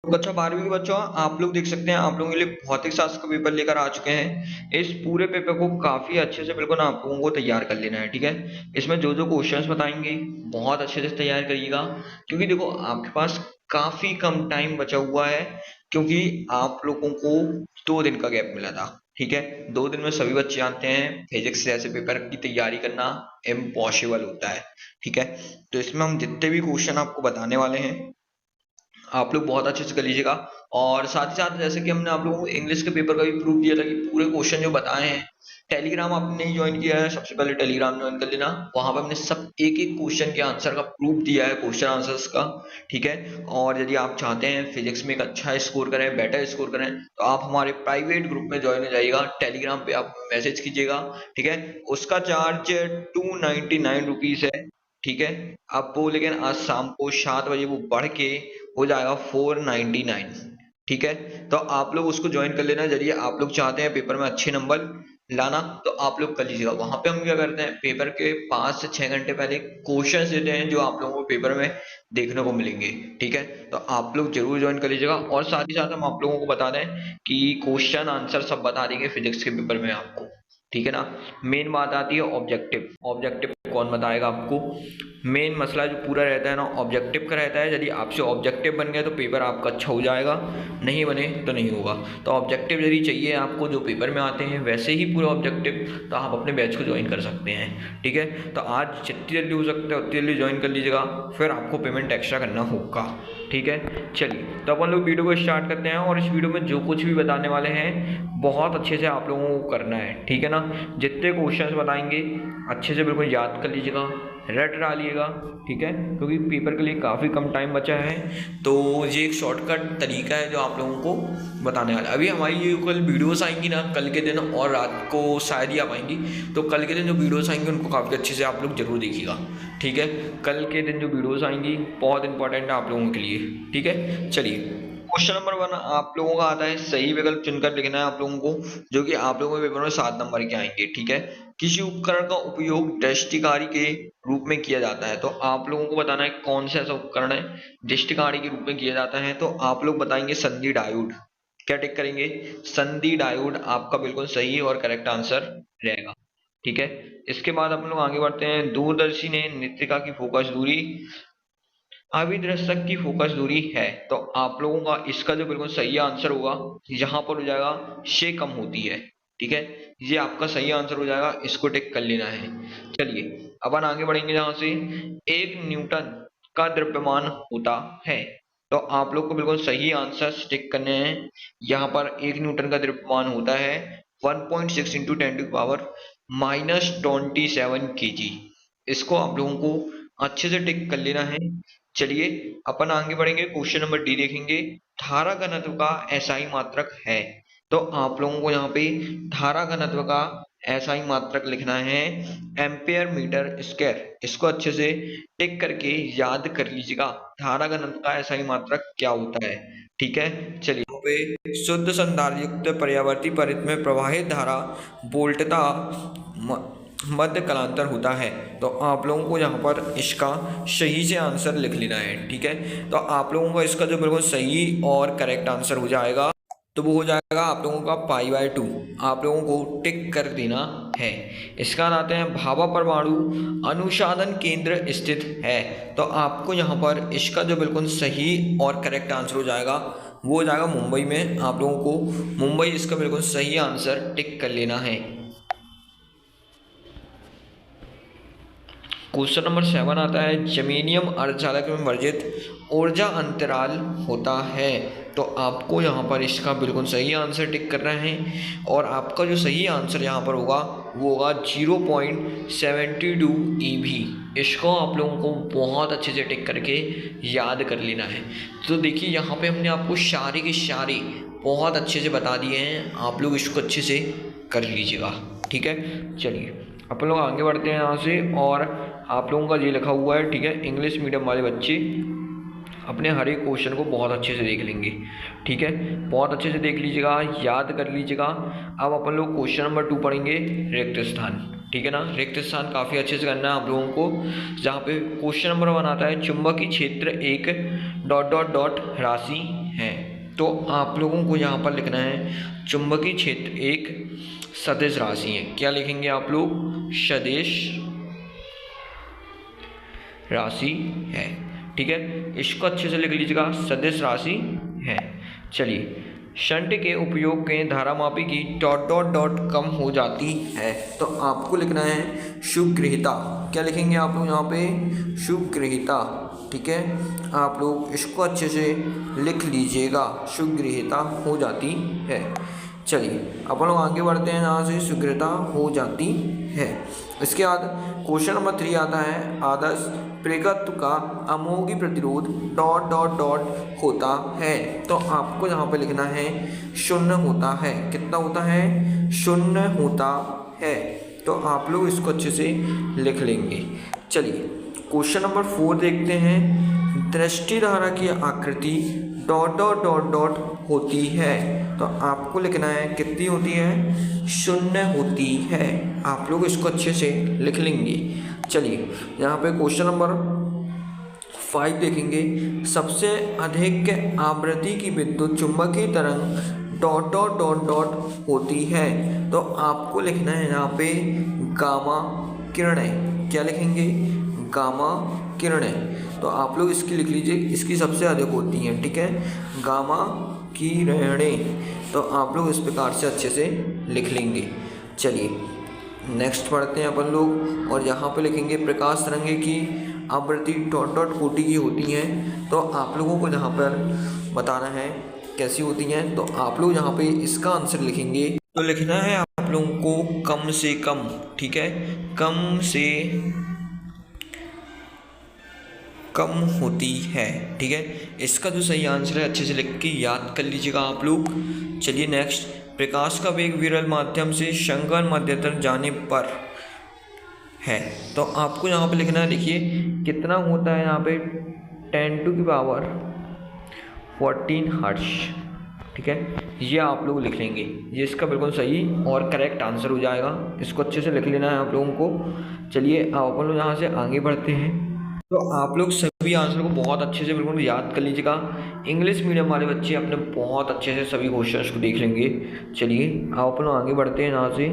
कक्षा 12वीं के बच्चों, आप लोग देख सकते हैं आप लोगों के लिए भौतिक शास्त्र का पेपर लेकर आ चुके हैं। इस पूरे पेपर को काफी अच्छे से बिल्कुल आप लोगों को तैयार कर लेना है, ठीक है। इसमें जो जो क्वेश्चंस बताएंगे बहुत अच्छे से तैयार करिएगा, क्योंकि देखो आपके पास काफी कम टाइम बचा हुआ है, क्योंकि आप लोगों को 2 दिन का गैप मिला था, ठीक है। 2 दिन में सभी बच्चे जानते हैं फिजिक्स जैसे पेपर की तैयारी करना इम्पॉसिबल होता है, ठीक है। तो इसमें हम जितने भी क्वेश्चन आपको बताने वाले हैं आप लोग बहुत अच्छे से कर लीजिएगा। और साथ ही साथ जैसे कि हमने आप लोगों को इंग्लिश के पेपर का भी प्रूफ दिया था कि पूरे क्वेश्चन जो बताए हैं, टेलीग्राम आपने नहीं ज्वाइन किया है सबसे पहले टेलीग्राम ज्वाइन कर लेना। वहां पर हमने सब एक एक क्वेश्चन के आंसर का प्रूफ दिया है, क्वेश्चन आंसर्स का, ठीक है। और यदि आप चाहते हैं फिजिक्स में एक अच्छा स्कोर करें, बेटर स्कोर करें, तो आप हमारे प्राइवेट ग्रुप में ज्वाइन हो जाइएगा। टेलीग्राम पे आप मैसेज कीजिएगा, ठीक है। उसका चार्ज 299 रुपीज है, ठीक है। आपको लेकिन आज शाम को 7 बजे वो बढ़ के हो जाएगा 499, ठीक है। तो आप लोग उसको ज्वाइन कर लेना। यदि आप लोग चाहते हैं पेपर में अच्छे नंबर लाना तो आप लोग कर लीजिएगा। वहां पे हम क्या करते हैं, पेपर के 5 से 6 घंटे पहले क्वेश्चन देते हैं जो आप लोगों को पेपर में देखने को मिलेंगे, ठीक है। तो आप लोग जरूर ज्वाइन कर लीजिएगा। और साथ ही साथ हम आप लोगों को बता दें कि क्वेश्चन आंसर सब बता देंगे फिजिक्स के पेपर में आपको, ठीक है ना। मेन बात आती है ऑब्जेक्टिव। ऑब्जेक्टिव कौन बताएगा आपको? मेन मसला जो पूरा रहता है ना ऑब्जेक्टिव का रहता है। यदि आपसे ऑब्जेक्टिव बन गया तो पेपर आपका अच्छा हो जाएगा, नहीं बने तो नहीं होगा। तो ऑब्जेक्टिव यदि चाहिए आपको जो पेपर में आते हैं वैसे ही पूरे ऑब्जेक्टिव, तो आप अपने बैच को ज्वाइन कर सकते हैं, ठीक है। तो आज जितनी जल्दी हो सकता है उतनी जल्दी ज्वाइन कर लीजिएगा, फिर आपको पेमेंट एक्स्ट्रा करना होगा, ठीक है। चलिए तो अपन लोग वीडियो को स्टार्ट करते हैं। और इस वीडियो में जो कुछ भी बताने वाले हैं बहुत अच्छे से आप लोगों को करना है, ठीक है ना। जितने क्वेश्चंस बताएंगे अच्छे से बिल्कुल याद कर लीजिएगा, रट डालिएगा, ठीक है, क्योंकि पेपर के लिए काफ़ी कम टाइम बचा है। तो ये एक शॉर्टकट तरीका है जो आप लोगों को बताने वाला है। अभी हमारी ये कल वीडियोस आएंगी ना कल के दिन, और रात को शायद ही आ पाएंगी, तो कल के दिन जो वीडियोस आएंगी उनको काफ़ी अच्छे से आप लोग जरूर देखिएगा, ठीक है। कल के दिन जो वीडियोस आएंगी बहुत इंपॉर्टेंट है आप लोगों के लिए, ठीक है। चलिए क्वेश्चन नंबर 1 आप लोगों का आता है, सही विकल्प चुनकर लिखना है आप लोगों को, जो कि आप लोगों के पेपर में 7 नंबर के आएंगे, ठीक है। किसी उपकरण का उपयोग दृष्टिकारी के रूप में किया जाता है, तो आप लोगों को बताना है कौन सा ऐसा उपकरण है दृष्टिकारी के रूप में किया जाता है। तो आप लोग बताएंगे संधि डायोड। क्या टिक करेंगे? संधि डायोड आपका बिल्कुल सही और करेक्ट आंसर रहेगा, ठीक है। इसके बाद अपन लोग आगे बढ़ते हैं। दूरदर्शी ने नेत्रिका की फोकस दूरी अभिदृष्टक की फोकस दूरी है, तो आप लोगों का इसका जो बिल्कुल सही आंसर होगा यहाँ पर हो जाएगा से कम होती है, ठीक है। ये आपका सही आंसर हो जाएगा, इसको टिक कर लेना है। चलिए अपन आगे बढ़ेंगे। जहां से 1 न्यूटन का द्रव्यमान होता है, तो आप लोग को बिल्कुल सही आंसर टिक करने हैं। यहाँ पर 1 न्यूटन का द्रव्यमान होता है 1.6 इंटू 10⁻⁻27 kg। इसको आप लोगों को अच्छे से टिक कर लेना है। चलिए अपन आगे बढ़ेंगे, क्वेश्चन नंबर डी देखेंगे। धारा घनत्व का एसआई मात्रक है, तो आप लोगों को यहाँ पे धारा घनत्व का एसआई मात्रक लिखना है एम्पेयर मीटर स्क्वायर। इसको अच्छे से टिक करके याद कर लीजिएगा, धारा घनत्व का एसआई मात्रक क्या होता है, ठीक है। चलिए यहाँ पे शुद्ध संधारित्र पर्यावर्ती परित में प्रवाहित धारा वोल्टता मध्य कलांतर होता है, तो आप लोगों को यहाँ पर इसका सही से आंसर लिख लेना है, ठीक है। तो आप लोगों का इसका जो बिल्कुल सही और करेक्ट आंसर हो जाएगा तो वो हो जाएगा आप लोगों का π/2। आप लोगों को टिक कर देना है। इसका आते हैं भाभा परमाणु अनुसाधन केंद्र स्थित है, तो आपको यहाँ पर इसका जो बिल्कुल सही और करेक्ट आंसर हो जाएगा वो हो जाएगा मुंबई में। आप लोगों को मुंबई इसका बिल्कुल सही आंसर टिक कर लेना है। क्वेश्चन नंबर 7 आता है, जमीनियम अर्धचालक में वर्जित ऊर्जा अंतराल होता है, तो आपको यहाँ पर इसका बिल्कुल सही आंसर टिक करना है। और आपका जो सही आंसर यहाँ पर होगा वो होगा 0.72 EV। इसको आप लोगों को बहुत अच्छे से टिक करके याद कर लेना है। तो देखिए यहाँ पे हमने आपको सारे के सारे बहुत अच्छे से बता दिए हैं, आप लोग इसको अच्छे से कर लीजिएगा, ठीक है। चलिए अपन लोग आगे बढ़ते हैं यहाँ से। और आप लोगों का ये लिखा हुआ है, ठीक है, इंग्लिश मीडियम वाले बच्चे अपने हर एक क्वेश्चन को बहुत अच्छे से देख लेंगे, ठीक है। बहुत अच्छे से देख लीजिएगा, याद कर लीजिएगा। अब अपन लोग क्वेश्चन नंबर 2 पढ़ेंगे, रिक्त स्थान, ठीक है ना। रिक्त स्थान काफ़ी अच्छे से करना है आप लोगों को। जहाँ पे क्वेश्चन नंबर 1 आता है, चुंबकीय क्षेत्र एक ... राशि है। तो आप लोगों को यहाँ पर लिखना है चुंबकीय क्षेत्र एक सदिश राशि है। क्या लिखेंगे आप लोग? सदिश राशि है। ठीक है, इसको अच्छे से लिख लीजिएगा, सदिश राशि है। चलिए, शंट के उपयोग के धारामापी की डॉट डॉट डॉट कम हो जाती है। तो आपको लिखना है शुभग्रहिता। क्या लिखेंगे आप लोग यहाँ पे? शुभग्रहिता। ठीक है, आप लोग इसको अच्छे से लिख लीजिएगा, शुभग्रहिता हो जाती है। चलिए, अपन लोग आगे बढ़ते हैं, यहाँ से शुभग्रहिता हो जाती है। इसके बाद क्वेश्चन नंबर 3 आता है, आदर्श प्रेरकत्व का अमोघी प्रतिरोध डॉट डॉट डॉट होता है। तो आपको यहाँ पे लिखना है शून्य होता है। कितना होता है? शून्य होता है। तो आप लोग इसको अच्छे से लिख लेंगे। चलिए, क्वेश्चन नंबर 4 देखते हैं, दृष्टि धारा की आकृति डॉट डॉट डॉट डॉट होती है। तो आपको लिखना है कितनी होती है? शून्य होती है। आप लोग इसको अच्छे से लिख लेंगे। चलिए, यहाँ पे क्वेश्चन नंबर 5 देखेंगे, सबसे अधिक आवृत्ति की विद्युत चुंबकीय तरंग डॉट डॉट डॉट डॉट होती है। तो आपको लिखना है यहाँ पे गामा किरणें। क्या लिखेंगे? गामा किरणें। तो आप लोग इसकी लिख लीजिए, इसकी सबसे अधिक होती हैं। ठीक है, गामा किरणें। तो आप लोग इस प्रकार से अच्छे से लिख लेंगे। चलिए, नेक्स्ट पढ़ते हैं अपन लोग, और यहाँ पे लिखेंगे प्रकाश तरंगे की आवृत्ति डॉट डॉट कोटि की होती हैं। तो आप लोगों को यहाँ पर बताना है कैसी होती हैं। तो आप लोग यहाँ पे इसका आंसर लिखेंगे। तो लिखना है आप लोगों को कम से कम। ठीक है, कम से कम होती है। ठीक है, इसका जो सही आंसर है अच्छे से लिख के याद कर लीजिएगा आप लोग। चलिए नेक्स्ट, प्रकाश का वेग विरल माध्यम से संगन मध्य तक जाने पर है। तो आपको यहाँ पे लिखना है, देखिए कितना होता है यहाँ पे, 10⁻14 हर्ट्ज। ठीक है, ये आप लोग लिख लेंगे, ये इसका बिल्कुल सही और करेक्ट आंसर हो जाएगा। इसको अच्छे से लिख लेना है आप लोगों को। चलिए, अब अपन लोग यहाँ से आगे बढ़ते हैं। तो आप लोग सभी आंसर को बहुत अच्छे से बिल्कुल याद कर लीजिएगा। इंग्लिश मीडियम वाले बच्चे अपने बहुत अच्छे से सभी क्वेश्चंस को देख लेंगे। चलिए, अब अपन लोग आगे बढ़ते हैं यहाँ से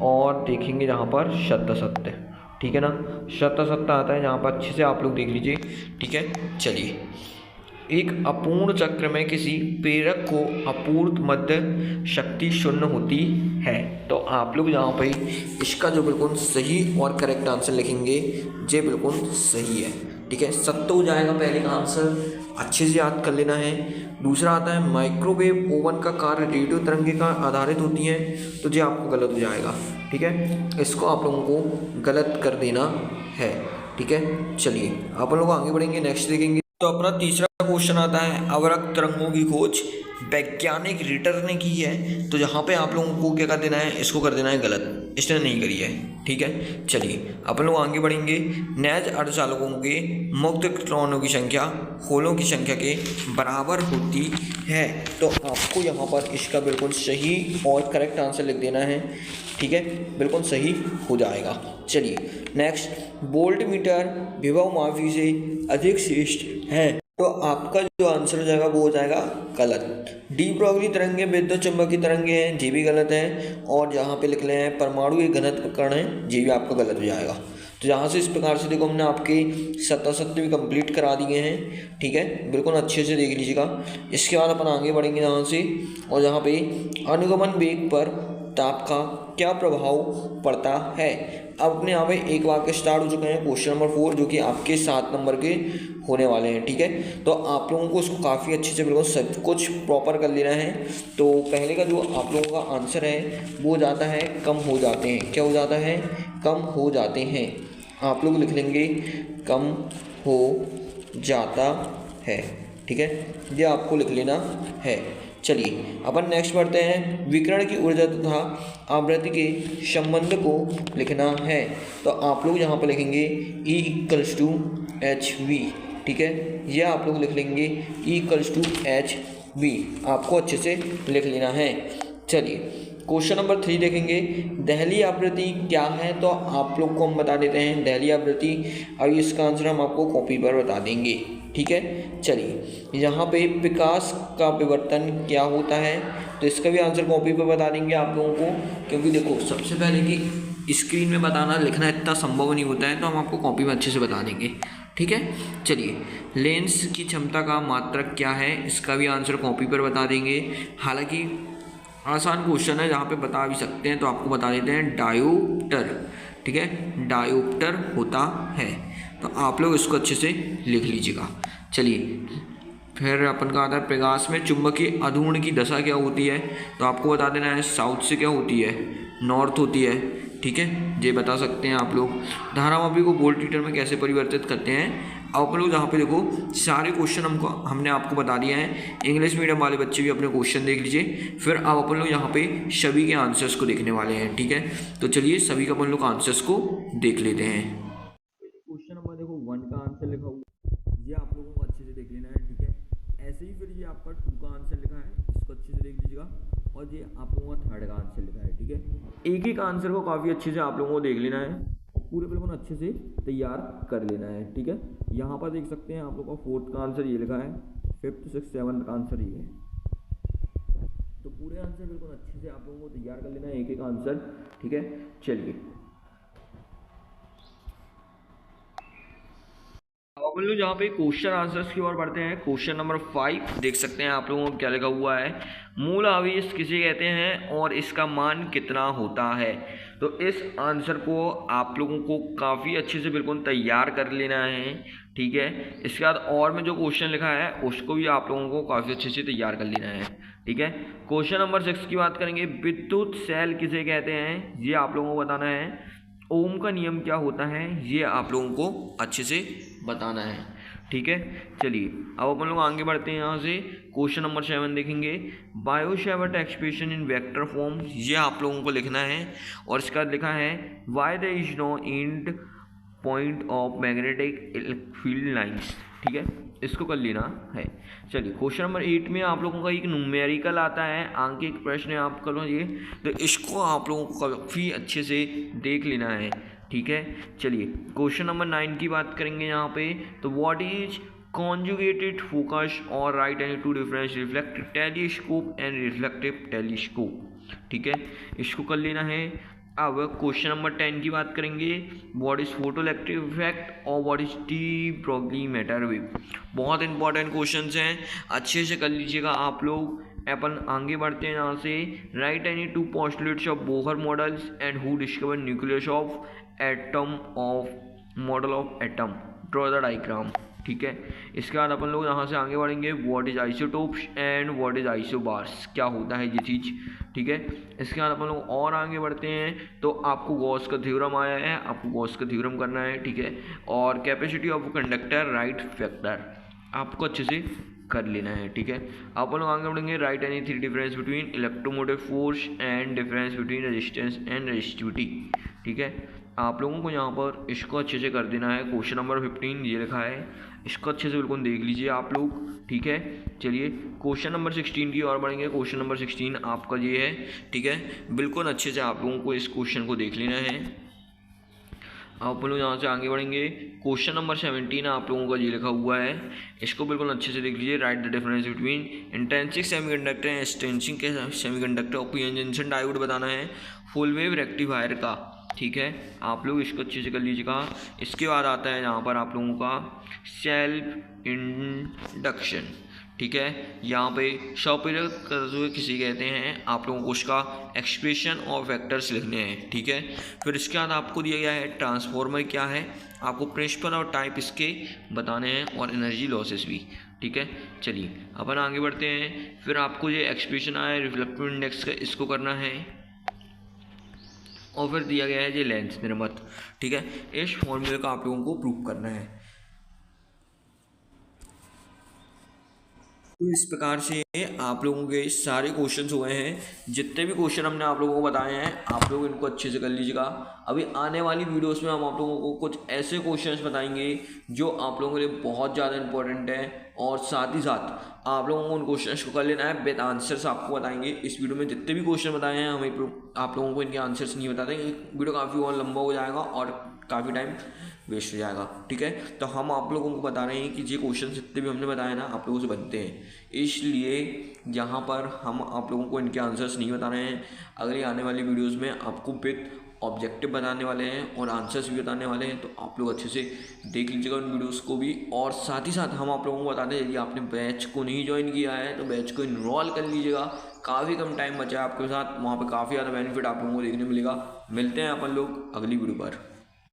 और देखेंगे यहाँ पर शत सत्य। ठीक है ना, शत सत्य आता है यहाँ पर, अच्छे से आप लोग देख लीजिए। ठीक है, चलिए, एक अपूर्ण चक्र में किसी प्रेरक को अपूर्त मध्य शक्ति शून्य होती है। तो आप लोग यहाँ पे इसका जो बिल्कुल सही और करेक्ट आंसर लिखेंगे, ये बिल्कुल सही है। ठीक है, सत्य हो जाएगा पहले का आंसर, अच्छे से याद कर लेना है। दूसरा आता है माइक्रोवेव ओवन का कार्य रेडियो तरंगे का आधारित होती है। तो ये आपको गलत हो जाएगा। ठीक है, इसको आप लोगों को गलत कर देना है। ठीक है, चलिए आप लोग आगे बढ़ेंगे, नेक्स्ट देखेंगे। तो अपना तीसरा क्वेश्चन आता है, अवरक्त तरंगों की खोज वैज्ञानिक रिटर ने की है। तो यहाँ पे आप लोगों को क्या कर देना है, इसको कर देना है गलत, इसने नहीं करी है। ठीक है, चलिए अपन लोग आगे बढ़ेंगे। नैज अर्धचालकों के मुक्त इलेक्ट्रॉनों की संख्या होलों की संख्या के बराबर होती है। तो आपको यहाँ पर इसका बिल्कुल सही और करेक्ट आंसर लिख देना है। ठीक है, बिल्कुल सही हो जाएगा। चलिए नेक्स्ट, वोल्ट मीटर विभव मापी से अधिक श्रेष्ठ है। तो आपका जो आंसर हो जाएगा वो हो जाएगा गलत। डी ब्रोगली तरंगे विद्युत चुंबकीय तरंगे हैं, ये भी गलत है। और जहाँ पे लिख रहे हैं परमाणु एक घनत्व कण है, ये भी आपका गलत हो जाएगा। तो यहाँ से इस प्रकार से देखो, हमने आपके सत्य भी कंप्लीट करा दिए हैं। ठीक है, बिल्कुल अच्छे से देख लीजिएगा। इसके बाद अपन आगे बढ़ेंगे यहाँ से, और यहाँ पे अनुगमन वेग पर ताप का क्या प्रभाव पड़ता है। अब अपने यहाँ पे एक वाक्य स्टार्ट हो चुके हैं, क्वेश्चन नंबर 4, जो कि आपके 7 नंबर के होने वाले हैं। ठीक है, तो आप लोगों को इसको काफ़ी अच्छे से बिल्कुल सब कुछ प्रॉपर कर लेना है। तो पहले का जो आप लोगों का आंसर है वो जाता है कम हो जाते हैं। क्या हो जाता है? कम हो जाते हैं। आप लोग लिख लेंगे कम हो जाता है। ठीक है, ये आपको लिख लेना है। चलिए अपन नेक्स्ट बढ़ते हैं, विकिरण की ऊर्जा तथा आवृत्ति के संबंध को लिखना है। तो आप लोग यहाँ पर लिखेंगे E=hv। ठीक है, ये आप लोग लिख लेंगे E=hv, आपको अच्छे से लिख लेना है। चलिए क्वेश्चन नंबर 3 देखेंगे, दहली आवृत्ति क्या है। तो आप लोग को हम बता देते हैं दहली आवृत्ति, और इसका आंसर हम आपको कॉपी पर बता देंगे। ठीक है। चलिए यहाँ पे विकास का विवर्तन क्या होता है, तो इसका भी आंसर कॉपी पे बता देंगे आप लोगों को, क्योंकि देखो सबसे पहले कि स्क्रीन में बताना लिखना इतना संभव नहीं होता है, तो हम आपको कॉपी में अच्छे से बता देंगे, ठीक है। चलिए लेंस की क्षमता का मात्रक क्या है, इसका भी आंसर कॉपी पर बता देंगे। हालांकि आसान क्वेश्चन है, जहाँ पे बता भी सकते हैं, तो आपको बता देते हैं डायोप्टर, ठीक है, डायोप्टर होता है, तो आप लोग इसको अच्छे से लिख लीजिएगा। चलिए फिर अपन का आता है प्रकाश में चुंबकीय अधूर्ण की दशा क्या होती है, तो आपको बता देना है साउथ से क्या होती है, नॉर्थ होती है, ठीक है, ये बता सकते हैं आप लोग। धारामापी को वोल्टमीटर में कैसे परिवर्तित करते हैं, अब अपन लोग यहाँ पे देखो सारे क्वेश्चन हमने आपको बता दिया है। इंग्लिश मीडियम वाले बच्चे भी अपने क्वेश्चन देख लीजिए, फिर अब अपन लोग यहाँ पे सभी के आंसर्स को देखने वाले हैं, ठीक है। तो चलिए सभी का अपन लोग आंसर्स को देख लेते हैं। क्वेश्चन नंबर देखो 1 का आंसर लिखा हुआ, ये आप लोगों को अच्छे से देख लेना है, ठीक है। ऐसे ही फिर ये आपका 2 का आंसर लिखा है, इसको अच्छे से देख लीजिएगा, और ये आप लोगों का 3rd का आंसर लिखा है, ठीक है। एक एक आंसर को काफ़ी अच्छे से आप लोगों को देख लेना है, और पूरे बिल्कुल अच्छे से तैयार कर लेना है, ठीक है। यहाँ पर देख सकते हैं आप लोगों का 4th का आंसर ये लिखा है, 5th 6th 7th का आंसर ये है, तो पूरे आंसर बिल्कुल अच्छे से आप लोगों को तैयार कर लेना है, एक एक आंसर, ठीक है। चलिए अपन लोग जहाँ पे क्वेश्चन आंसर्स की ओर बढ़ते हैं, क्वेश्चन नंबर 5 देख सकते हैं आप लोगों को क्या लिखा हुआ है, मूल आवेश किसे कहते हैं और इसका मान कितना होता है। तो इस आंसर को आप लोगों को काफ़ी अच्छे से बिल्कुल तैयार कर लेना है, ठीक है। इसके बाद और में जो क्वेश्चन लिखा है उसको भी आप लोगों को काफ़ी अच्छे से तैयार कर लेना है, ठीक है। क्वेश्चन नंबर 6 की बात करेंगे, विद्युत सेल किसे कहते हैं, ये आप लोगों को बताना है। ओम का नियम क्या होता है, ये आप लोगों को अच्छे से बताना है, ठीक है। चलिए अब अपन लोग आगे बढ़ते हैं, यहाँ से क्वेश्चन नंबर 7 देखेंगे, Biot Savart expression in vector form, ये आप लोगों को लिखना है, और इसका लिखा है why there is no end point of magnetic field lines, ठीक है, इसको कर लेना है। चलिए क्वेश्चन नंबर 8 में आप लोगों का एक न्यूमेरिकल आता है, आगे एक प्रश्न है आप करो ये, तो इसको आप लोगों को काफ़ी अच्छे से देख लेना है, ठीक है। चलिए क्वेश्चन नंबर 9 की बात करेंगे यहाँ पे, तो व्हाट इज कॉन्जुगेटेड फोकस और right any two difference reflective telescope and reflective telescope, ठीक है, इसको कर लेना है। अब क्वेश्चन नंबर 10 की बात करेंगे, व्हाट इज फोटोइलेक्ट्रिक इफेक्ट और what is de Broglie matter wave, बहुत इंपॉर्टेंट क्वेश्चंस हैं, अच्छे से कर लीजिएगा आप लोग। अपन आगे बढ़ते हैं यहाँ से, right any 2 postulates of Bohr models and who discover nucleus of atom of model of atom, draw the diagram, ठीक है। इसके बाद अपन लोग यहाँ से आगे बढ़ेंगे, what is isotopes and what is isobars, क्या होता है ये चीज़, ठीक है। इसके बाद अपन लोग और आगे बढ़ते हैं, तो आपको गॉस का थ्योरम आया है, आपको गॉस का थ्योरम करना है, ठीक है, और capacity of conductor right factor आपको अच्छे से कर लेना है, ठीक है। अपन लोग आगे बढ़ेंगे, right any 3 difference between electromotive force and difference between resistance and resistivity, ठीक है। आप लोगों को यहाँ पर इसको अच्छे से कर देना है। क्वेश्चन नंबर 15 ये लिखा है, इसको अच्छे से बिल्कुल देख लीजिए आप लोग, ठीक है। चलिए क्वेश्चन नंबर 16 की ओर बढ़ेंगे, क्वेश्चन नंबर 16 आपका ये है, ठीक है, बिल्कुल अच्छे से आप लोगों को इस क्वेश्चन को देख लेना है। आप लोग यहाँ से आगे बढ़ेंगे, क्वेश्चन नंबर 17 आप लोगों का ये लिखा हुआ है, इसको बिल्कुल अच्छे से देख लीजिए, right the difference between intrinsic semiconductor and extrinsic semiconductor of PN junction diode बताना है, फुल वेव रेक्टिफायर का, ठीक है। आप लोग इसको अच्छे से कर लीजिएगा। इसके बाद आता है यहाँ पर आप लोगों का सेल्फ इंडक्शन, ठीक है, यहाँ पे शॉपिलर किसी कहते हैं, आप लोगों को उसका एक्सप्रेशन और वेक्टर्स लिखने हैं, ठीक है। फिर इसके बाद आपको दिया गया है ट्रांसफॉर्मर क्या है, आपको प्रिंसिपल और टाइप इसके बताने हैं, और एनर्जी लॉसेस भी, ठीक है। चलिए अपन आगे बढ़ते हैं, फिर आपको ये एक्सप्रेशन आया है रिफ्लेक्टिव इंडेक्स का, इसको करना है, और फिर दिया गया है ये लेंस निर्मत, ठीक है, इस फॉर्मूले का आप लोगों को प्रूव करना है। तो इस प्रकार से आप लोगों के सारे क्वेश्चंस हुए हैं, जितने भी क्वेश्चन हमने आप लोगों को बताए हैं आप लोग इनको अच्छे से कर लीजिएगा। अभी आने वाली वीडियोस में हम आप लोगों को कुछ ऐसे क्वेश्चंस बताएंगे जो आप लोगों के लिए बहुत ज़्यादा इंपॉर्टेंट है, और साथ ही साथ आप लोगों को उन क्वेश्चंस को कर लेना है, विद आंसर्स आपको बताएंगे। इस वीडियो में जितने भी क्वेश्चन बताए हैं हमें आप लोगों को इनके आंसर्स नहीं बताते, वीडियो काफ़ी और लंबा हो जाएगा और काफ़ी टाइम वेस्ट हो जाएगा। ठीक है, तो हम आप लोगों को बता रहे हैं कि ये क्वेश्चन जितने भी हमने बताए ना आप लोगों से बनते हैं, इसलिए यहाँ पर हम आप लोगों को इनके आंसर्स नहीं बता रहे हैं। अगली आने वाली वीडियोज़ में आपको विद ऑब्जेक्टिव बताने वाले हैं और आंसर्स भी बताने वाले हैं, तो आप लोग अच्छे से देख लीजिएगा उन वीडियोस को भी। और साथ ही साथ हम आप लोगों को बताते हैं यदि आपने बैच को नहीं ज्वाइन किया है तो बैच को इनरोल कर लीजिएगा, काफ़ी कम टाइम बचा है आपके साथ, वहाँ पे काफ़ी ज़्यादा बेनिफिट आप लोगों को देखने मिलेगा। मिलते हैं अपन लोग अगली वीडियो पर।